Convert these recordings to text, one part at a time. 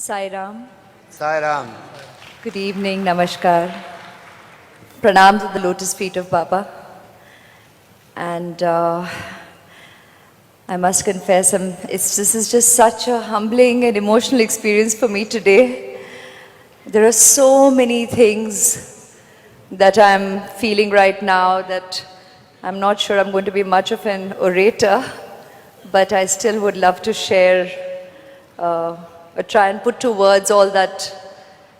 Sai Ram. Sai Ram. Good evening, Namaskar. Pranam to the lotus feet of Baba. And I must confess, this is just such a humbling and emotional experience for me today. There are so many things that I'm feeling right now that I'm not sure I'm going to be much of an orator, but I still would love to share or try and put to words all that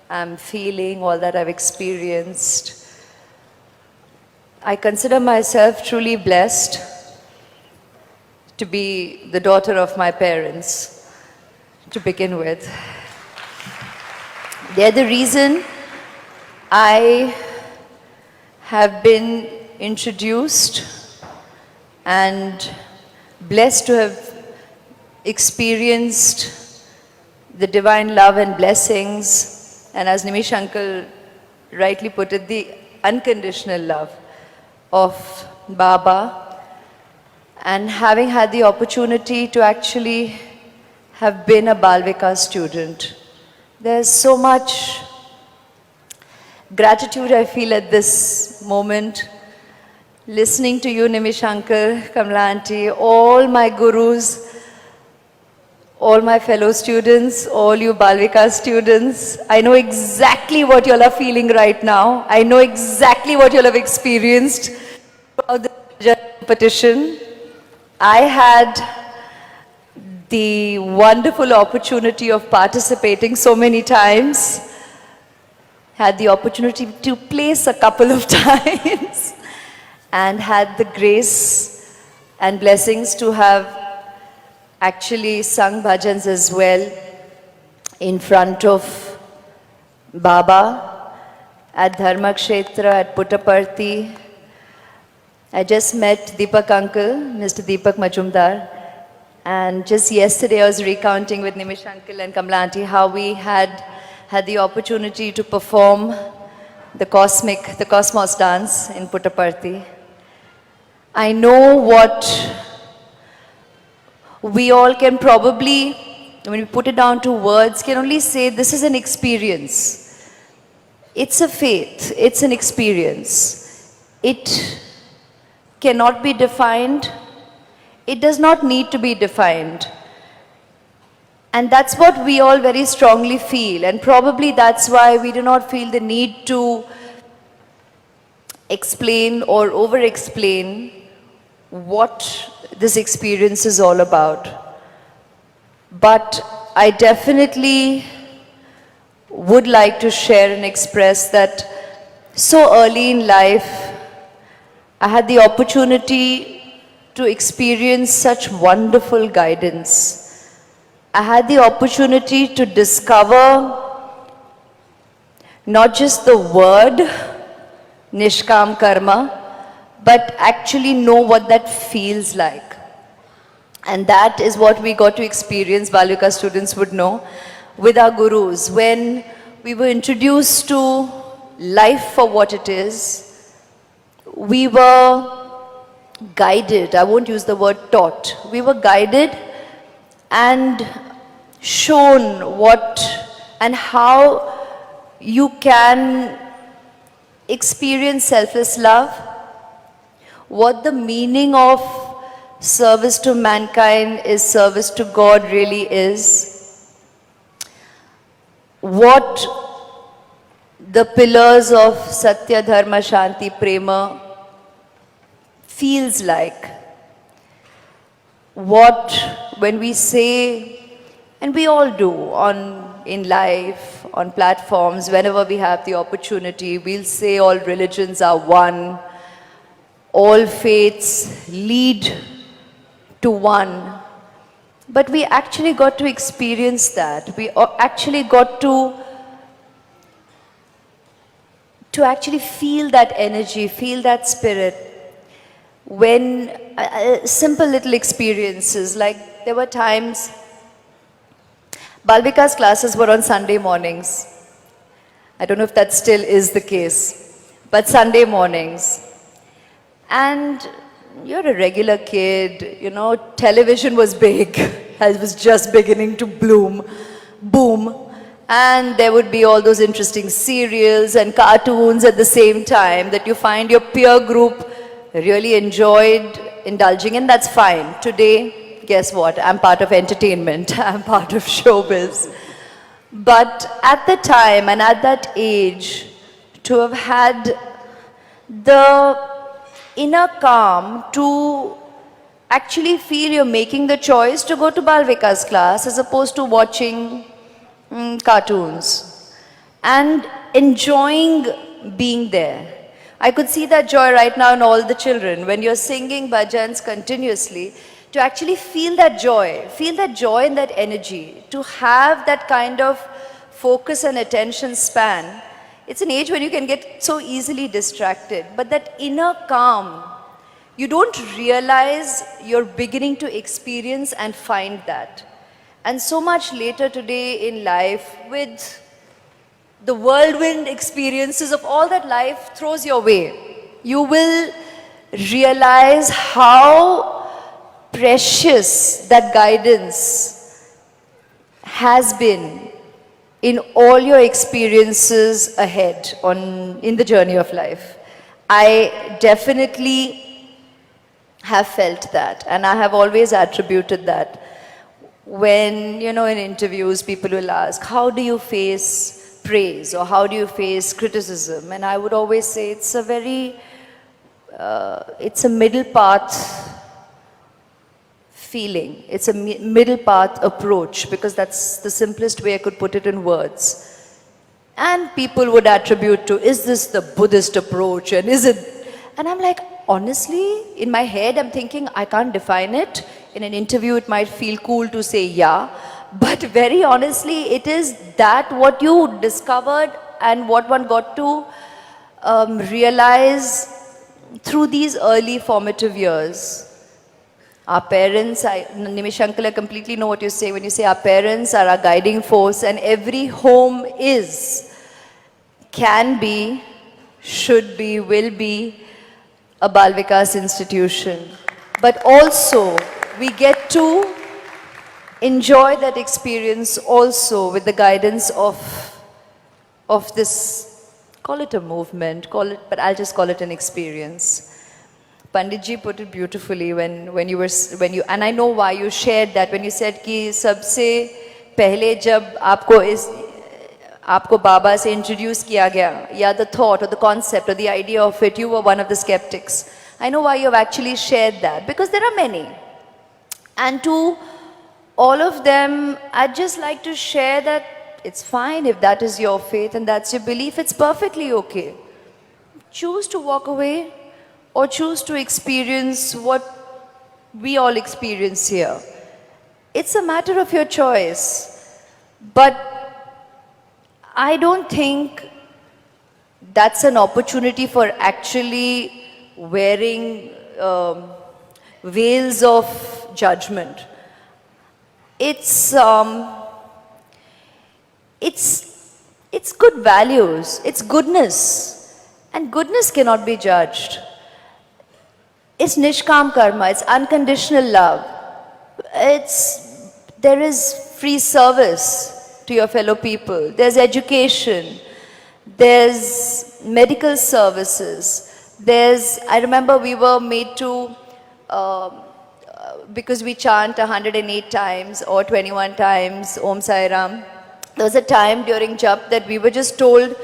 I'm feeling, all that I've experienced. I consider myself truly blessed to be the daughter of my parents, to begin with. They're the reason I have been introduced and blessed to have experienced the divine love and blessings, and as Nimish uncle rightly put it, the unconditional love of Baba, and having had the opportunity to actually have been a Bal Vikas student. There's so much gratitude I feel at this moment, listening to you, Nimish uncle, Kamla auntie, all my gurus, all my fellow students, all you Bal Vikas students. I know exactly what you all are feeling right now. I know exactly what you all have experienced throughout the competition. I had the wonderful opportunity of participating so many times, had the opportunity to place a couple of times, and had the grace and blessings to have actually sung bhajans as well in front of Baba at Dharma Kshetra, at Puttaparthi. I just met Deepak uncle, Mr. Deepak Majumdar, and just yesterday I was recounting with Nimish uncle and Kamla auntie how we had the opportunity to perform the Cosmos dance in Puttaparthi. I know what we all can probably, when we put it down to words, can only say this is an experience. It's a faith, it's an experience. It cannot be defined. It does not need to be defined. And that's what we all very strongly feel. And probably that's why we do not feel the need to explain or over-explain what this experience is all about. But I definitely would like to share and express that so early in life, I had the opportunity to experience such wonderful guidance. I had the opportunity to discover not just the word, Nishkam Karma, but actually know what that feels like. And that is what we got to experience, Bal Vikas students would know, with our gurus. When we were introduced to life for what it is, we were guided, I won't use the word taught, we were guided and shown what and how you can experience selfless love, what the meaning of service to mankind is, service to God really is, what the pillars of Satya, Dharma, Shanti, Prema feels like, what when we say, and we all do in life, on platforms, whenever we have the opportunity, we'll say all religions are one, all faiths lead to one. But we actually got to experience that. We actually got to actually feel that energy, feel that spirit. When simple little experiences, like there were times, Bal Vikas classes were on Sunday mornings. I don't know if that still is the case, but Sunday mornings. And you're a regular kid, you know, television was big. It was just beginning to boom. And there would be all those interesting serials and cartoons at the same time that you find your peer group really enjoyed indulging in. That's fine. Today, guess what? I'm part of entertainment. I'm part of showbiz. But at the time and at that age, to have had the inner calm to actually feel you're making the choice to go to Bal Vikas class as opposed to watching cartoons and enjoying being there. I could see that joy right now in all the children. When you're singing bhajans continuously, to actually feel that joy and that energy, to have that kind of focus and attention span. It's an age when you can get so easily distracted, but that inner calm, you don't realize you're beginning to experience and find that. And so much later today in life, with the whirlwind experiences of all that life throws your way, you will realize how precious that guidance has been in all your experiences ahead in the journey of life. I definitely have felt that, and I have always attributed that. When, in interviews, people will ask, how do you face praise or how do you face criticism? And I would always say it's a middle path feeling. It's a middle path approach, because that's the simplest way I could put it in words. And people would attribute to, is this the Buddhist approach? And is it? And I'm like, honestly, in my head, I'm thinking, I can't define it. In an interview, it might feel cool to say, yeah. But very honestly, it is that what you discovered and what one got to realize through these early formative years. Our parents, Nimish Uncle, I completely know what you say when you say our parents are our guiding force, and every home can be, should be, will be a Bal Vikas institution. But also, we get to enjoy that experience also with the guidance of this, call it a movement, but I'll just call it an experience. Panditji put it beautifully when you and I know why you shared that when you said कि सबसे पहले जब आपको बाबा से introduce किया गया, या the thought or the concept or the idea of it, you were one of the skeptics. I know why you've actually shared that, because there are many. And to all of them, I'd just like to share that it's fine if that is your faith and that's your belief, it's perfectly okay. Choose to walk away, or choose to experience what we all experience here. It's a matter of your choice. But I don't think that's an opportunity for actually wearing veils of judgment. It's good values, it's goodness, and goodness cannot be judged. It's nishkam karma, it's unconditional love. There is free service to your fellow people. There's education. There's medical services. I remember we were made to, because we chant 108 times or 21 times Om Sai Ram. There was a time during Jap that we were just told,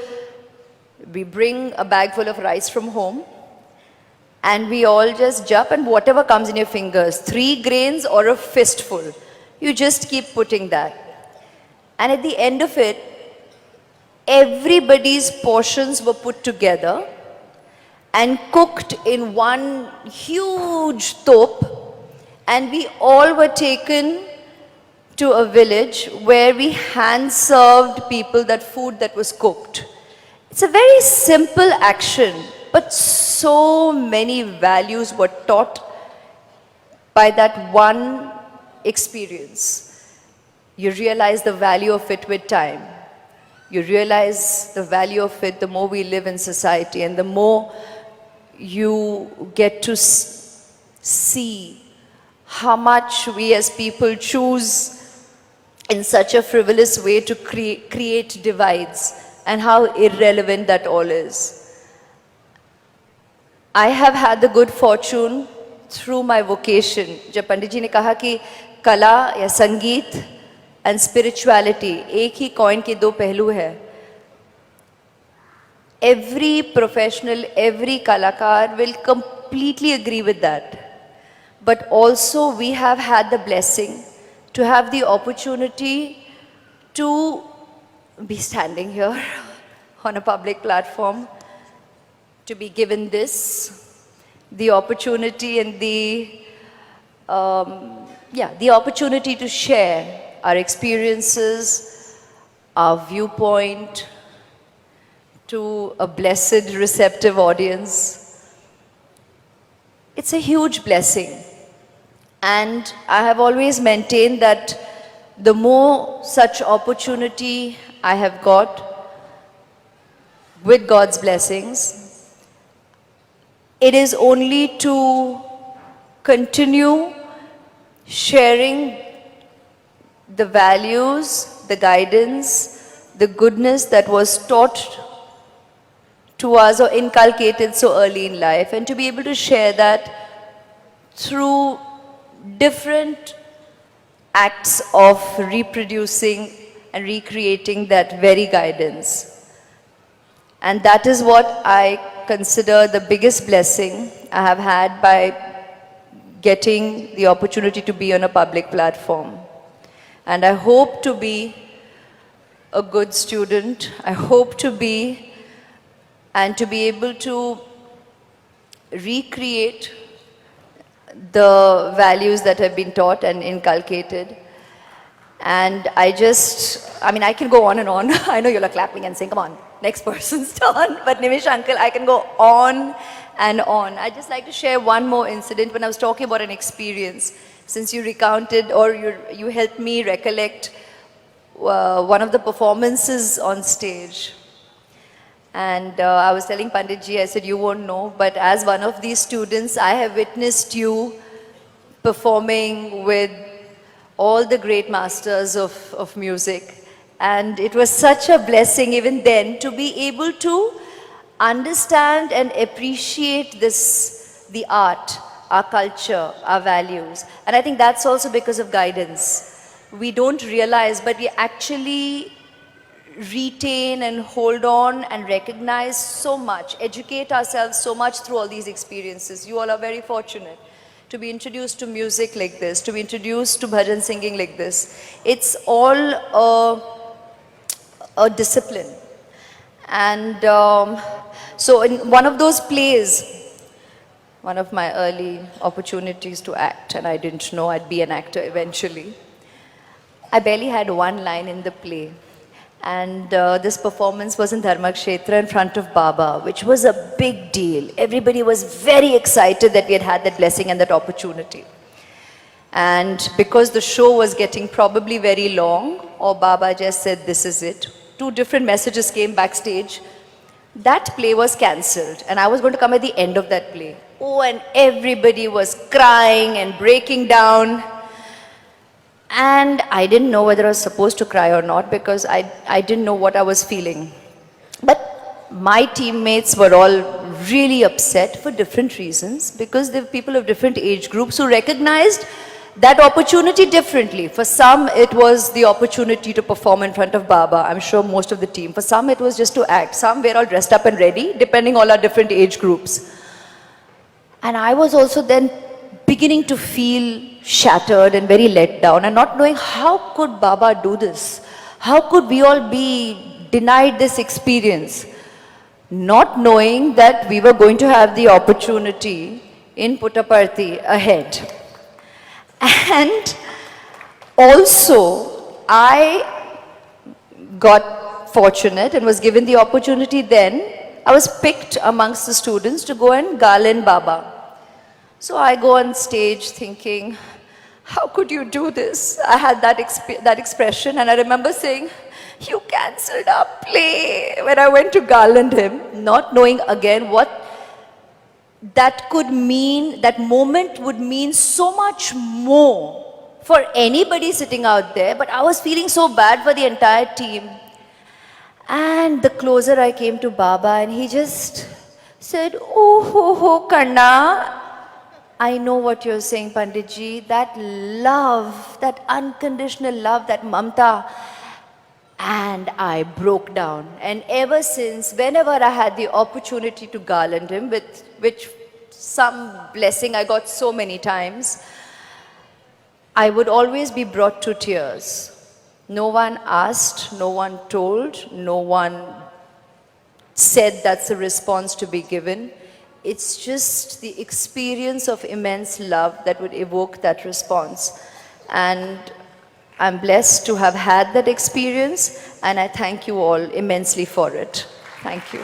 we bring a bag full of rice from home, and we all just jump, and whatever comes in your fingers, 3 grains or a fistful, you just keep putting that. And at the end of it, everybody's portions were put together and cooked in one huge top, and we all were taken to a village where we hand served people that food that was cooked. It's a very simple action, but so many values were taught by that one experience. You realize the value of it with time. You realize the value of it the more we live in society, and the more you get to see how much we as people choose in such a frivolous way to create divides, and how irrelevant that all is. I have had the good fortune through my vocation. जब पंडित जी ने कहा कि कला या संगीत and spirituality एक ही coin के दो पहलू है. Every professional, every kalakar will completely agree with that. But also we have had the blessing to have the opportunity to be standing here on a public platform, to be given this, the opportunity and the opportunity to share our experiences, our viewpoint to a blessed, receptive audience. It's a huge blessing. And I have always maintained that the more such opportunity I have got, with God's blessings, it is only to continue sharing the values, the guidance, the goodness that was taught to us or inculcated so early in life, and to be able to share that through different acts of reproducing and recreating that very guidance. And that is what I consider the biggest blessing I have had by getting the opportunity to be on a public platform. And I hope to be a good student. I hope to be and to be able to recreate the values that have been taught and inculcated. And I can go on and on. I know you're all clapping and saying, come on, next person's turn. But Nimish uncle, I can go on and on. I'd just like to share one more incident when I was talking about an experience. Since you recounted or you helped me recollect one of the performances on stage. And I was telling Panditji, I said, you won't know, but as one of these students, I have witnessed you performing with all the great masters of music. And it was such a blessing even then to be able to understand and appreciate the art, our culture, our values. And I think that's also because of guidance. We don't realize, but we actually retain and hold on and recognize so much, educate ourselves so much through all these experiences. You all are very fortunate to be introduced to music like this, to be introduced to bhajan singing like this. It's all a discipline. And so in one of those plays, one of my early opportunities to act, and I didn't know I'd be an actor eventually, I barely had one line in the play. And this performance was in Dharmakshetra in front of Baba, which was a big deal. Everybody was very excited that we had had that blessing and that opportunity. And because the show was getting probably very long, or Baba just said, this is it, 2 different messages came backstage. That play was cancelled, and I was going to come at the end of that play. Oh, and everybody was crying and breaking down. And I didn't know whether I was supposed to cry or not, because I didn't know what I was feeling. But my teammates were all really upset for different reasons, because they were people of different age groups who recognized that opportunity differently. For some, it was the opportunity to perform in front of Baba. I'm sure most of the team. For some, it was just to act. Some were all dressed up and ready, depending on our different age groups. And I was also then beginning to feel shattered and very let down, and not knowing how could Baba do this? How could we all be denied this experience? Not knowing that we were going to have the opportunity in Puttaparthi ahead. And also, I got fortunate and was given the opportunity then. I was picked amongst the students to go and garland Baba. So I go on stage thinking, how could you do this? I had that expression, and I remember saying, you cancelled our play, when I went to garland him, not knowing again what that could mean. That moment would mean so much more for anybody sitting out there, but I was feeling so bad for the entire team. And the closer I came to Baba, and he just said, "Oh, ho, ho, Kanna, I know what you're saying, Panditji. That love, that unconditional love, that mamta." And I broke down. And ever since, whenever I had the opportunity to garland him, with which some blessing I got so many times, I would always be brought to tears. No one asked, no one told, no one said that's a response to be given. It's just the experience of immense love that would evoke that response. And I'm blessed to have had that experience, and I thank you all immensely for it. Thank you.